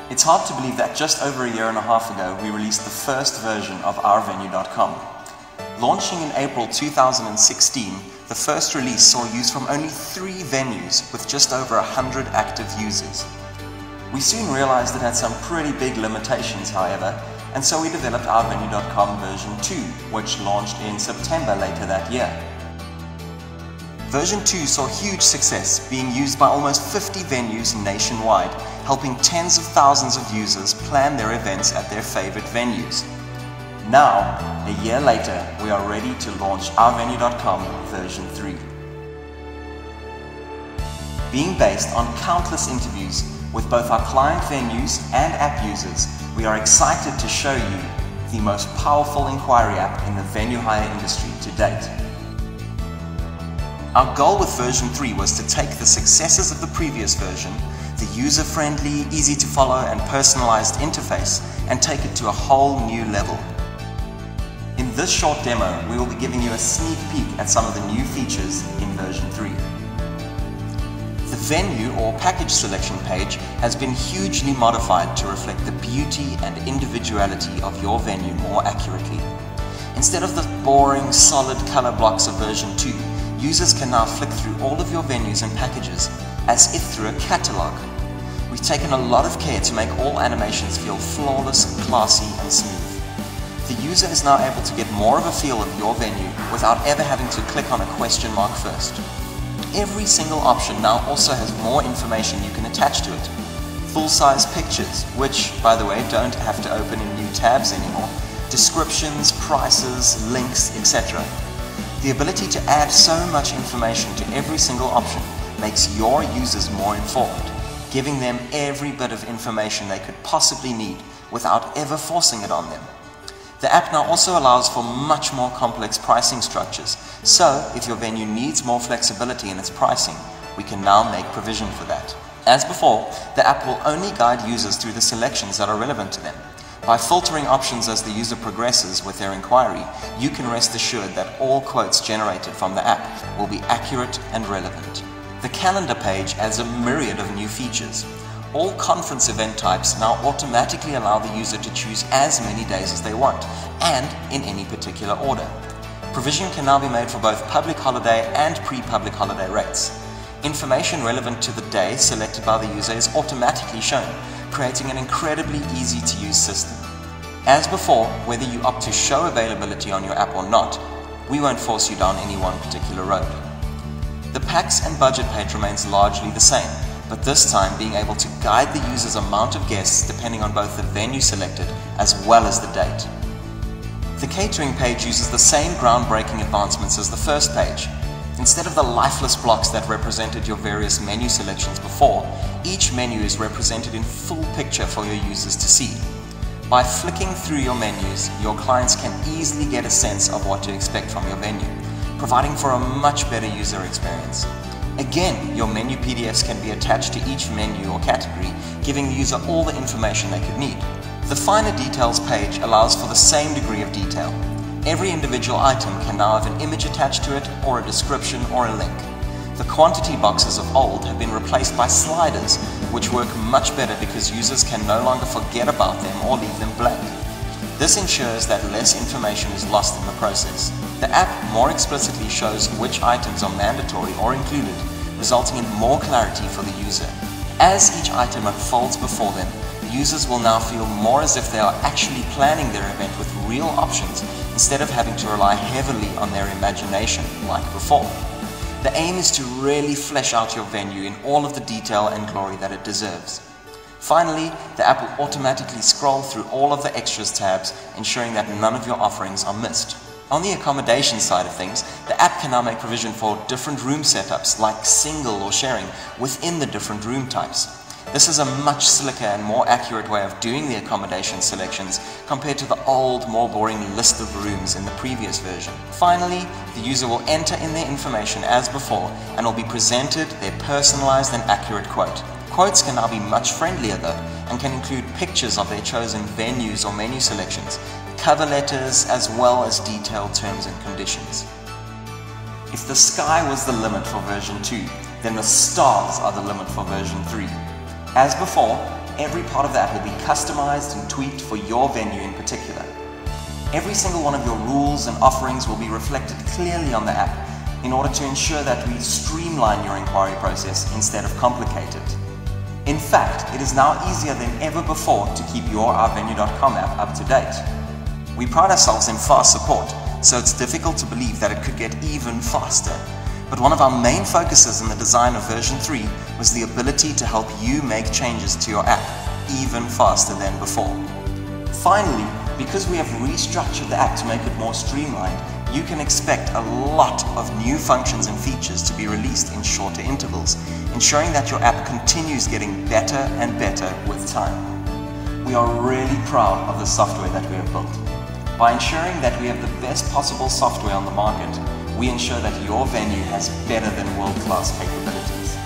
It's hard to believe that just over a year and a half ago, we released the first version of Our-Venue.com. Launching in April 2016, the first release saw use from only 3 venues with just over 100 active users. We soon realized it had some pretty big limitations, however, and so we developed Our-Venue.com version 2, which launched in September later that year. Version 2 saw huge success, being used by almost 50 venues nationwide, helping tens of thousands of users plan their events at their favorite venues. Now, a year later, we are ready to launch Our-Venue.com version 3. Being based on countless interviews with both our client venues and app users, we are excited to show you the most powerful inquiry app in the venue hire industry to date. Our goal with version 3 was to take the successes of the previous version, the user-friendly, easy-to-follow and personalized interface, and take it to a whole new level. In this short demo, we will be giving you a sneak peek at some of the new features in version 3. The venue or package selection page has been hugely modified to reflect the beauty and individuality of your venue more accurately. Instead of the boring, solid color blocks of version 2, users can now flick through all of your venues and packages as if through a catalog. We've taken a lot of care to make all animations feel flawless, classy and smooth. The user is now able to get more of a feel of your venue without ever having to click on a question mark first. Every single option now also has more information you can attach to it. Full-size pictures, which, by the way, don't have to open in new tabs anymore, descriptions, prices, links, etc. The ability to add so much information to every single option makes your users more informed, giving them every bit of information they could possibly need without ever forcing it on them. The app now also allows for much more complex pricing structures, so if your venue needs more flexibility in its pricing, we can now make provision for that. As before, the app will only guide users through the selections that are relevant to them. By filtering options as the user progresses with their inquiry, you can rest assured that all quotes generated from the app will be accurate and relevant. The calendar page adds a myriad of new features. All conference event types now automatically allow the user to choose as many days as they want, and in any particular order. Provision can now be made for both public holiday and pre-public holiday rates. Information relevant to the day selected by the user is automatically shown, creating an incredibly easy-to-use system. As before, whether you opt to show availability on your app or not, we won't force you down any one particular road. The packs and budget page remains largely the same, but this time being able to guide the user's amount of guests depending on both the venue selected as well as the date. The catering page uses the same groundbreaking advancements as the first page. Instead of the lifeless blocks that represented your various menu selections before, each menu is represented in full picture for your users to see. By flicking through your menus, your clients can easily get a sense of what to expect from your venue, providing for a much better user experience. Again, your menu PDFs can be attached to each menu or category, giving the user all the information they could need. The finer details page allows for the same degree of detail. Every individual item can now have an image attached to it, or a description or a link. The quantity boxes of old have been replaced by sliders, which work much better because users can no longer forget about them or leave them blank. This ensures that less information is lost in the process. The app more explicitly shows which items are mandatory or included, resulting in more clarity for the user. As each item unfolds before them, users will now feel more as if they are actually planning their event with real options instead of having to rely heavily on their imagination like before. The aim is to really flesh out your venue in all of the detail and glory that it deserves. Finally, the app will automatically scroll through all of the extras tabs, ensuring that none of your offerings are missed. On the accommodation side of things, the app can now make provision for different room setups like single or sharing within the different room types. This is a much slicker and more accurate way of doing the accommodation selections compared to the old, more boring list of rooms in the previous version. Finally, the user will enter in their information as before and will be presented their personalized and accurate quote. Quotes can now be much friendlier though, and can include pictures of their chosen venues or menu selections, cover letters, as well as detailed terms and conditions. If the sky was the limit for version 2, then the stars are the limit for version 3. As before, every part of the app will be customized and tweaked for your venue in particular. Every single one of your rules and offerings will be reflected clearly on the app in order to ensure that we streamline your inquiry process instead of complicate it. In fact, it is now easier than ever before to keep your Our-Venue.com app up to date. We pride ourselves in fast support, so it's difficult to believe that it could get even faster. But one of our main focuses in the design of version 3 was the ability to help you make changes to your app even faster than before. Finally, because we have restructured the app to make it more streamlined, you can expect a lot of new functions and features to be released in shorter intervals, ensuring that your app continues getting better and better with time. We are really proud of the software that we have built. By ensuring that we have the best possible software on the market, we ensure that your venue has better than world-class capabilities.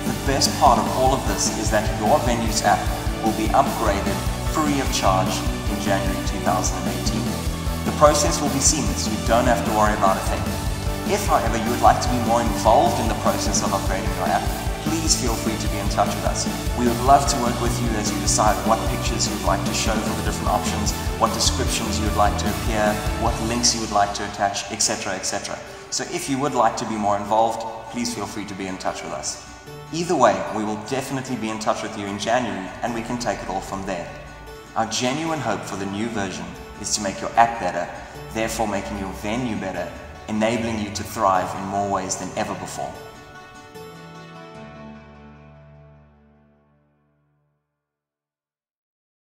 The best part of all of this is that your venue's app will be upgraded free of charge in January 2018. The process will be seamless, you don't have to worry about a thing. If, however, you would like to be more involved in the process of upgrading your app, please feel free to be in touch with us. We would love to work with you as you decide what pictures you'd like to show for the different options, what descriptions you would like to appear, what links you would like to attach, etc., etc. So if you would like to be more involved, please feel free to be in touch with us. Either way, we will definitely be in touch with you in January and we can take it all from there. Our genuine hope for the new version is to make your app better, therefore making your venue better, enabling you to thrive in more ways than ever before.